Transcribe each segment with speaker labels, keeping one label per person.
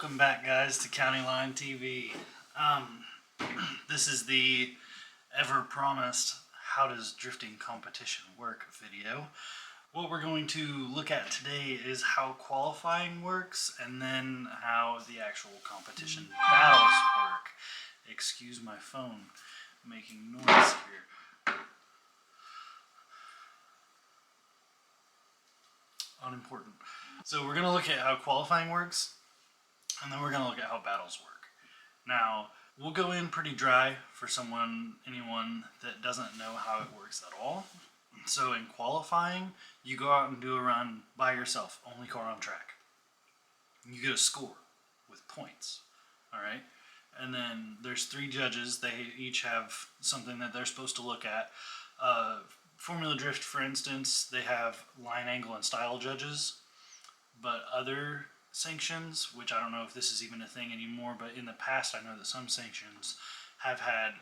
Speaker 1: Welcome back, guys, to CountyLine TV. This is the ever-promised How Does Drifting Competition Work video. What we're going to look at today is how qualifying works and then how the actual competition battles work. Excuse my phone making noise here. Unimportant. So we're going to look at how qualifying works, and then we're going to look at how battles work. Now, we'll go in pretty dry for anyone that doesn't know how it works at all. So in qualifying, you go out and do a run by yourself, only car on track. You get a score with points, all right? And then there's 3 judges. They each have something that they're supposed to look at. Formula Drift, for instance, they have line, angle, and style judges, but other sanctions, which I don't know if this is even a thing anymore, but in the past I know that some sanctions have had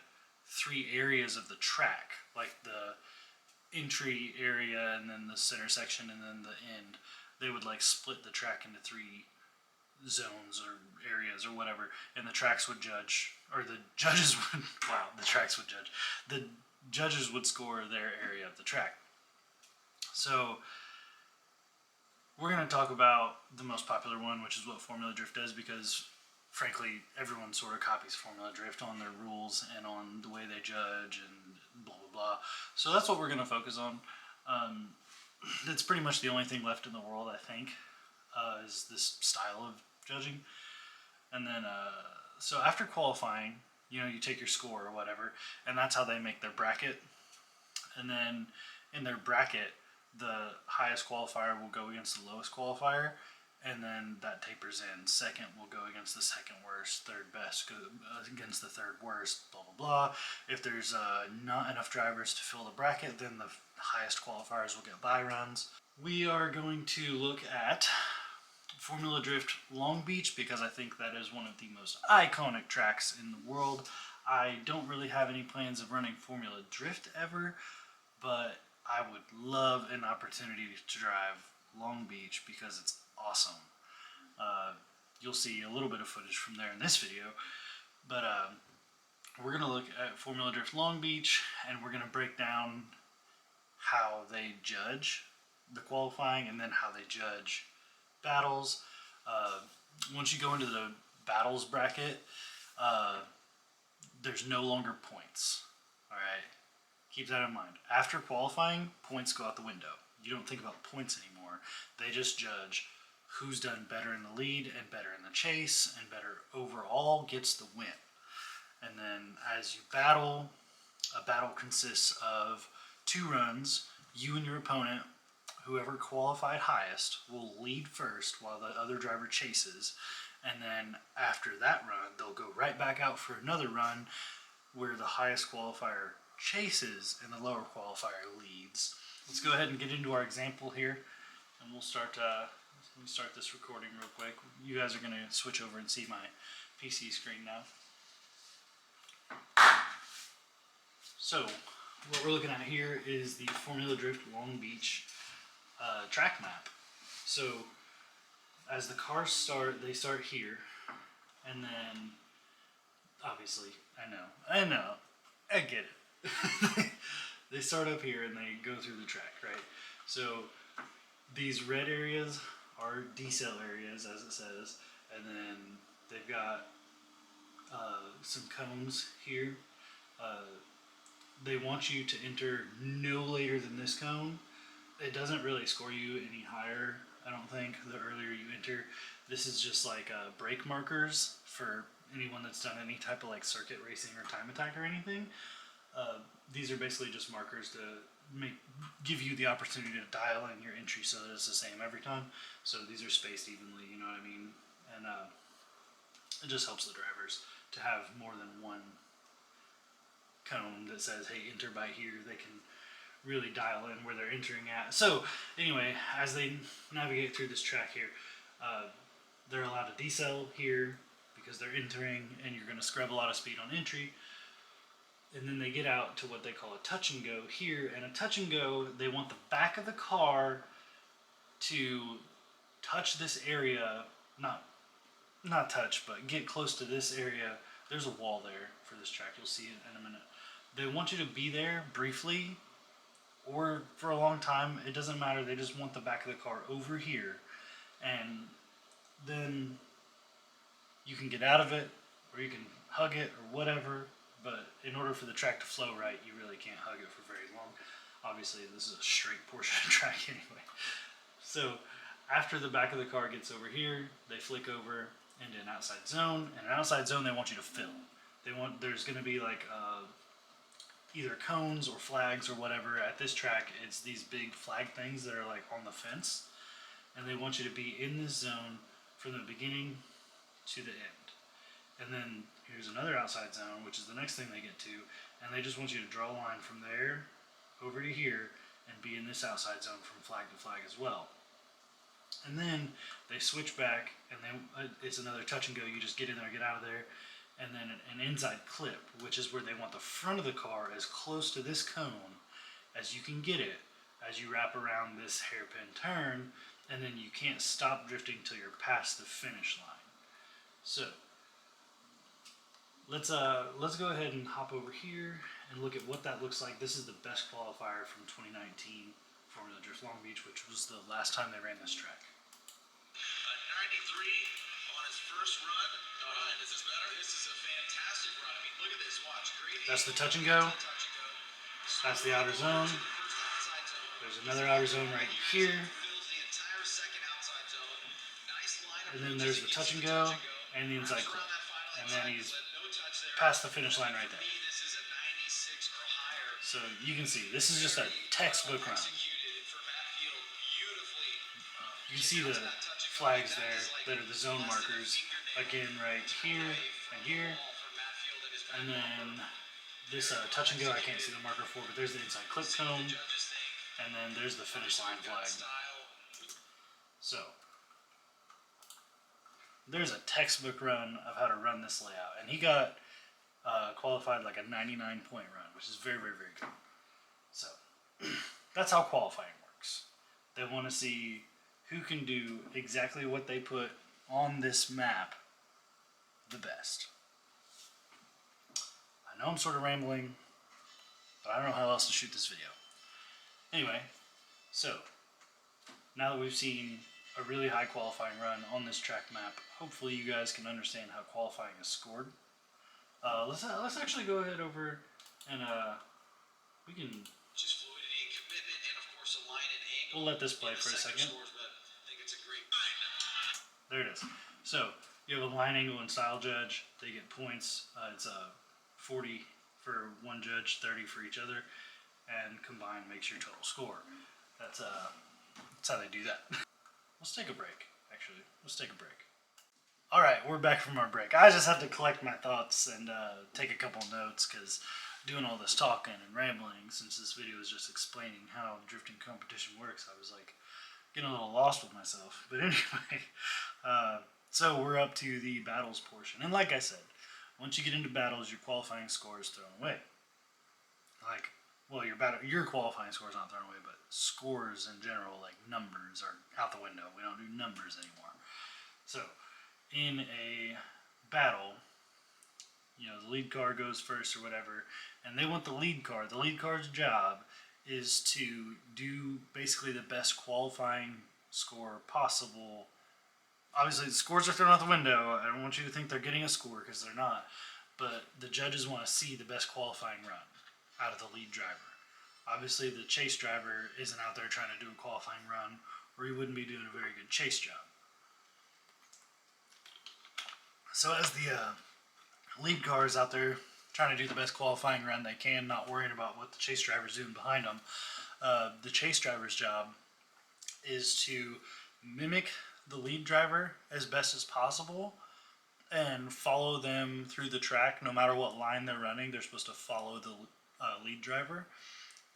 Speaker 1: 3 areas of the track, like the entry area and then the center section and then the end. They would like split the track into 3 zones or areas or whatever, and the tracks would judge, or the judges would, wow, the tracks would judge. The judges would score their area of the track. So we're going to talk about the most popular one, which is what Formula Drift does, because frankly everyone sort of copies Formula Drift on their rules and on the way they judge and blah blah blah. So that's what we're going to focus on. That's pretty much the only thing left in the world, I think, is this style of judging. And then so after qualifying, you know, you take your score or whatever, and that's how they make their bracket. And then in their bracket, the highest qualifier will go against the lowest qualifier, and then that tapers in. Second will go against the second worst, third best go against the third worst, blah blah blah. If there's not enough drivers to fill the bracket, then the highest qualifiers will get bye runs. We are going to look at Formula Drift Long Beach because I think that is one of the most iconic tracks in the world. I don't really have any plans of running Formula Drift ever, but I would love an opportunity to drive Long Beach because it's awesome. You'll see a little bit of footage from there in this video, but we're going to look at Formula Drift Long Beach, and we're going to break down how they judge the qualifying and then how they judge battles. Once you go into the battles bracket, there's no longer points. Alright, keep that in mind. After qualifying, points go out the window. You don't think about points anymore. They just judge who's done better in the lead and better in the chase and better overall gets the win. And then as you battle, a battle consists of 2 runs. You and your opponent, whoever qualified highest, will lead first while the other driver chases, and then after that run they'll go right back out for another run where the highest qualifier chases and the lower qualifier leads. Let's go ahead and get into our example here, and we'll start let me start this recording real quick. You guys are going to switch over and see my PC screen now. So what we're looking at here is the Formula Drift Long Beach track map. So as the cars start, they start here, and then obviously I get it. They start up here and they go through the track, right? So these red areas are decel areas, as it says, and then they've got some cones here. They want you to enter no later than this cone. It doesn't really score you any higher, I don't think, the earlier you enter. This is just like brake markers for anyone that's done any type of like circuit racing or time attack or anything. These are basically just markers to give you the opportunity to dial in your entry so that it's the same every time. So these are spaced evenly, you know what I mean? And it just helps the drivers to have more than one cone that says, hey, enter by here. They can really dial in where they're entering at. So anyway, as they navigate through this track here, they're allowed to decel here because they're entering, and you're going to scrub a lot of speed on entry. And then they get out to what they call a touch and go here, and a touch and go, they want the back of the car to touch this area, not not touch, but get close to this area. There's a wall there for this track. You'll see it in a minute. They want you to be there briefly or for a long time. It doesn't matter. They just want the back of the car over here, and then you can get out of it, or you can hug it, or whatever. But in order for the track to flow right, you really can't hug it for very long. Obviously, this is a straight portion of track anyway. So after the back of the car gets over here, they flick over into an outside zone. And an outside zone, they want you to fill. There's going to be like either cones or flags or whatever. At this track, it's these big flag things that are like on the fence, and they want you to be in this zone from the beginning to the end. And then here's another outside zone, which is the next thing they get to, and they just want you to draw a line from there over to here and be in this outside zone from flag to flag as well. And then they switch back, and then it's another touch and go. You just get in there, get out of there, and then an inside clip, which is where they want the front of the car as close to this cone as you can get it as you wrap around this hairpin turn, and then you can't stop drifting till you're past the finish line. So let's go ahead and hop over here and look at what that looks like. This is the best qualifier from 2019 Formula Drift Long Beach, which was the last time they ran this track.
Speaker 2: 93 on his first run. Is this better? This is a fantastic run. I mean, look at this. Watch. Great.
Speaker 1: That's the touch and go. That's the outer zone. There's another outer zone right here. And then there's the touch and go and the inside clip. And then he's past the finish line right there. So you can see, this is just a textbook run. You can see the flags there that are the zone markers. Again, right here and here. And then this touch and go, I can't see the marker for, but there's the inside clip cone. And then there's the finish line flag. So there's a textbook run of how to run this layout. And he got qualified like a 99-point run, which is very, very, very good. So that's how qualifying works. They want to see who can do exactly what they put on this map the best. I know I'm sort of rambling, but I don't know how else to shoot this video. Anyway, so now that we've seen a really high qualifying run on this track map, hopefully you guys can understand how qualifying is scored. Let's actually go ahead over and we can
Speaker 2: just fluidity and commitment, and of course a line and angle.
Speaker 1: We'll let this play for a second.
Speaker 2: Scores, but I think it's a great
Speaker 1: there it is. So you have a line, angle, and style judge. They get points. It's 40 for one judge, 30 for each other, and combined makes your total score. That's how they do that. Let's take a break. Actually, let's take a break. All right, we're back from our break. I just had to collect my thoughts and take a couple notes because doing all this talking and rambling, since this video is just explaining how drifting competition works, I was like getting a little lost with myself. But anyway, so we're up to the battles portion. And like I said, once you get into battles, your qualifying score is thrown away. Like, well, your qualifying score is not thrown away, but scores in general, like numbers, are out the window. We don't do numbers anymore. So in a battle, you know, the lead car goes first or whatever, and they want the lead car. The lead car's job is to do basically the best qualifying score possible. Obviously, the scores are thrown out the window. I don't want you to think they're getting a score, because they're not. But the judges want to see the best qualifying run out of the lead driver. Obviously, the chase driver isn't out there trying to do a qualifying run, or he wouldn't be doing a very good chase job. So as the lead car is out there trying to do the best qualifying run they can, not worrying about what the chase driver's doing behind them, the chase driver's job is to mimic the lead driver as best as possible and follow them through the track. No matter what line they're running, they're supposed to follow the lead driver,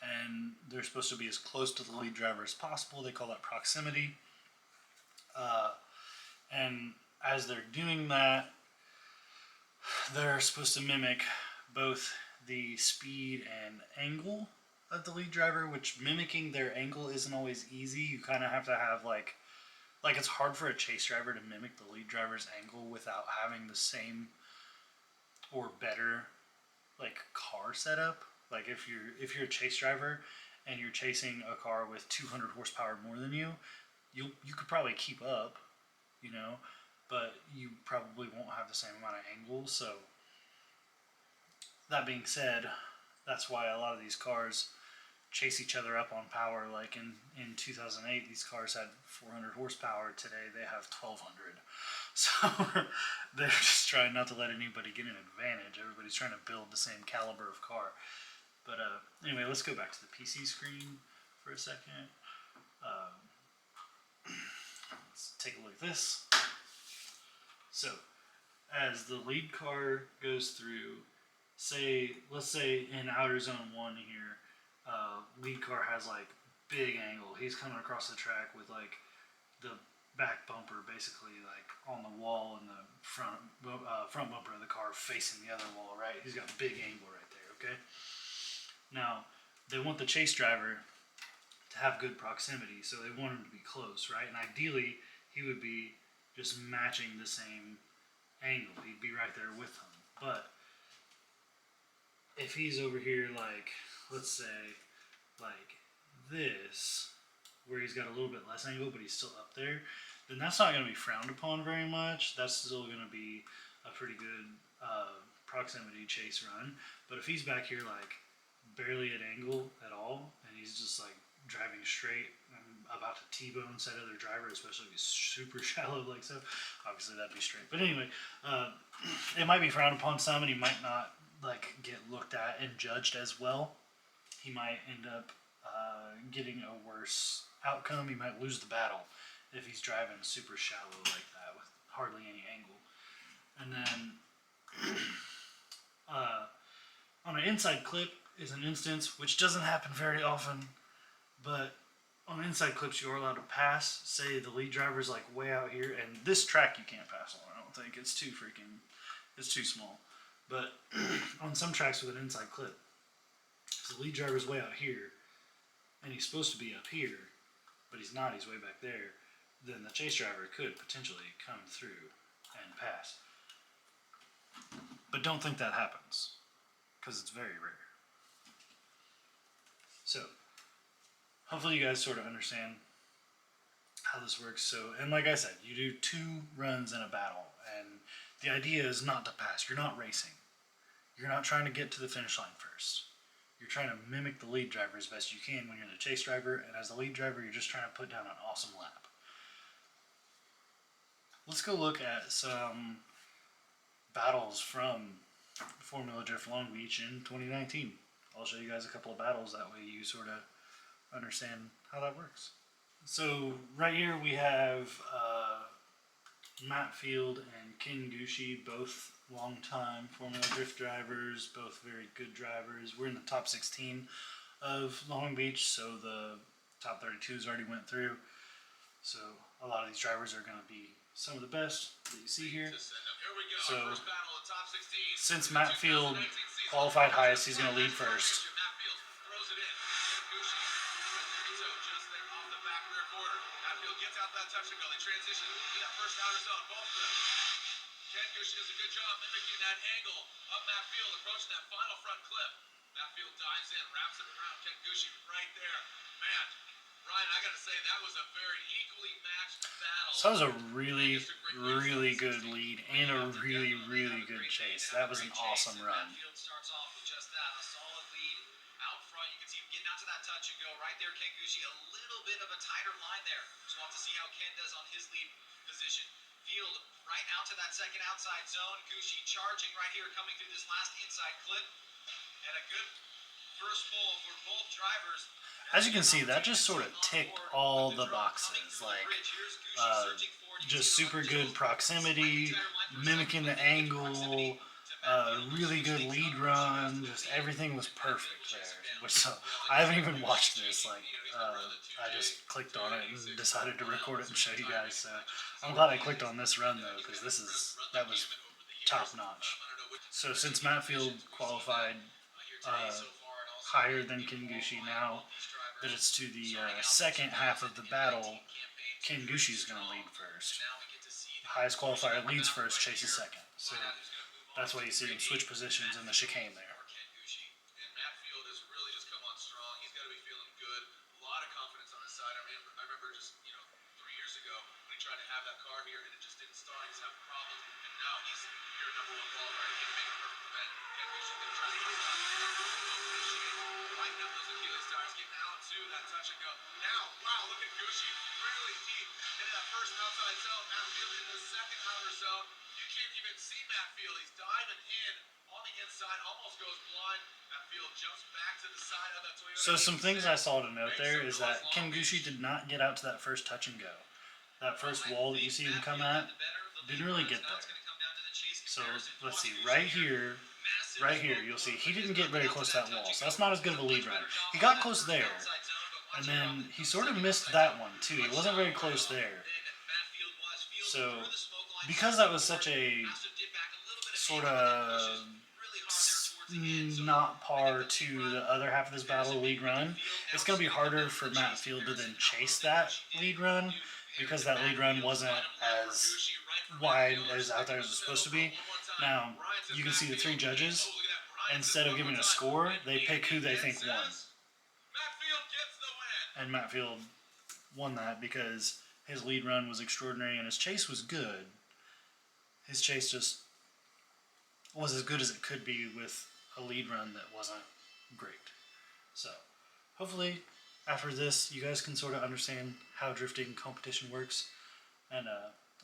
Speaker 1: and they're supposed to be as close to the lead driver as possible. They call that proximity. And as they're doing that, they're supposed to mimic both the speed and angle of the lead driver, which mimicking their angle isn't always easy. You kind of have to have like like it's hard for a chase driver to mimic the lead driver's angle without having the same or better like car setup. Like if you're a chase driver and you're chasing a car with 200 horsepower more than you, you could probably keep up, you know, but you probably won't have the same amount of angle. So that being said, that's why a lot of these cars chase each other up on power. Like in 2008, these cars had 400 horsepower. Today they have 1200. So they're just trying not to let anybody get an advantage. Everybody's trying to build the same caliber of car. But anyway, let's go back to the PC screen for a second. Let's take a look at this. So as the lead car goes through, let's say in outer zone 1 here, lead car has like big angle. He's coming across the track with like the back bumper basically like on the wall and the front bumper of the car facing the other wall, right? He's got a big angle right there, okay? Now, they want the chase driver to have good proximity, so they want him to be close, right? And ideally, he would be just matching the same angle. He'd be right there with them. But if he's over here like, let's say, like this, where he's got a little bit less angle, but he's still up there, then that's not going to be frowned upon very much. That's still going to be a pretty good proximity chase run. But if he's back here like barely at angle at all, and he's just like driving straight, about to T-bone said other driver, especially if he's super shallow like so, obviously that'd be straight. But anyway, it might be frowned upon some, and he might not like get looked at and judged as well. He might end up getting a worse outcome. He might lose the battle if he's driving super shallow like that with hardly any angle. And then on an inside clip is an instance which doesn't happen very often, but on inside clips you are allowed to pass. Say the lead driver's like way out here, and this track you can't pass on. I don't think it's too small. But on some tracks with an inside clip, if the lead driver's way out here, and he's supposed to be up here, but he's not. He's way back there. Then the chase driver could potentially come through and pass. But don't think that happens, because it's very rare. So, hopefully you guys sort of understand how this works. So, and like I said, you do 2 runs in a battle, and the idea is not to pass. You're not racing. You're not trying to get to the finish line first. You're trying to mimic the lead driver as best you can when you're the chase driver, and as the lead driver, you're just trying to put down an awesome lap. Let's go look at some battles from Formula Drift Long Beach in 2019. I'll show you guys a couple of battles, that way you sort of understand how that works. So right here we have Matt Field and Ken Gucci, both long-time Formula Drift drivers, both very good drivers. We're in the top 16 of Long Beach, so the top 32s already went through. So a lot of these drivers are going to be some of the best that you see here. So since Matt Field qualified highest, he's going to lead first.
Speaker 2: Ken Gucci does a good job mimicking that angle of Matt Field approaching that final front clip. Matt Field dives in, wraps it around Ken Gucci right there. Man, Ryan, I gotta say that was a very equally matched battle.
Speaker 1: So that was a really, really good lead and a really, really good chase. That was an awesome run.
Speaker 2: Matt Field starts off with just that, a solid lead out front. You can see him getting out to that touch and go right there. Ken Gucci a little bit of a tighter line there. So we'll have to see how Ken does on his lead position. Field right out to that second outside zone. Gucci charging right here, coming through this last inside clip. And a good first pull for both drivers.
Speaker 1: As you can see, that just sort of ticked all the boxes. Like, just super good proximity, mimicking the angle, really good lead run. Just everything was perfect there. So I haven't even watched this. Like, I just clicked on it and decided to record it and show you guys. So I'm glad I clicked on this run though, because that was top notch. So since Matt Field qualified higher than Ken Gucci, now that it's to the second half of the battle, Ken Gushi's going to lead first.
Speaker 2: Now we get to see the
Speaker 1: Highest qualifier leads first,
Speaker 2: right
Speaker 1: chases
Speaker 2: here.
Speaker 1: second. So
Speaker 2: Find out who's gonna move on
Speaker 1: that's
Speaker 2: to
Speaker 1: why you see him switch positions in the chicane there.
Speaker 2: or Ken Gucci. And Matt Field has really just come on strong. He's got to be feeling good. A lot of confidence on his side. I remember just 3 years ago when he tried to have that car here and it just didn't start. He was having problems, and now he's your number one qualifier. He can make a perfect event. Ken Gucci gonna try to lighten up those Achilles tires, getting out to that touch and go. Now, wow, look at Gucci, really deep into that first outside zone. Matt Field into the second outer zone. You can't even see Matt Field. He's diving in on the inside, almost goes blind. Matt Field jumps back to the side of that Toyota.
Speaker 1: So some things I saw to note there is that Ken Gucci did not get out to that first touch and go. That first wall that you see him come at didn't really get there. So let's see, right here, you'll see he didn't get very close to that wall. So that's not as good of a lead run. He got close there, and then he sort of missed that one too. He wasn't very close there. So because that was such a sort of not par to the other half of this battle lead run, it's going to be harder for Matt Field to then chase that lead run, because that lead run wasn't as wide as out there as it was supposed to be. Now, you can see the three judges, instead of giving a score, they pick who they think won. And Matt Field won that because his lead run was extraordinary and his chase was good. His chase just was as good as it could be with a lead run that wasn't great. So, hopefully, after this, you guys can sort of understand how drifting competition works. And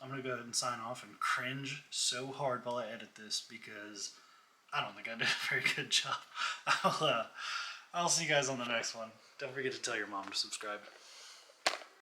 Speaker 1: I'm going to go ahead and sign off and cringe so hard while I edit this because I don't think I did a very good job. I'll see you guys on the next one. Don't forget to tell your mom to subscribe.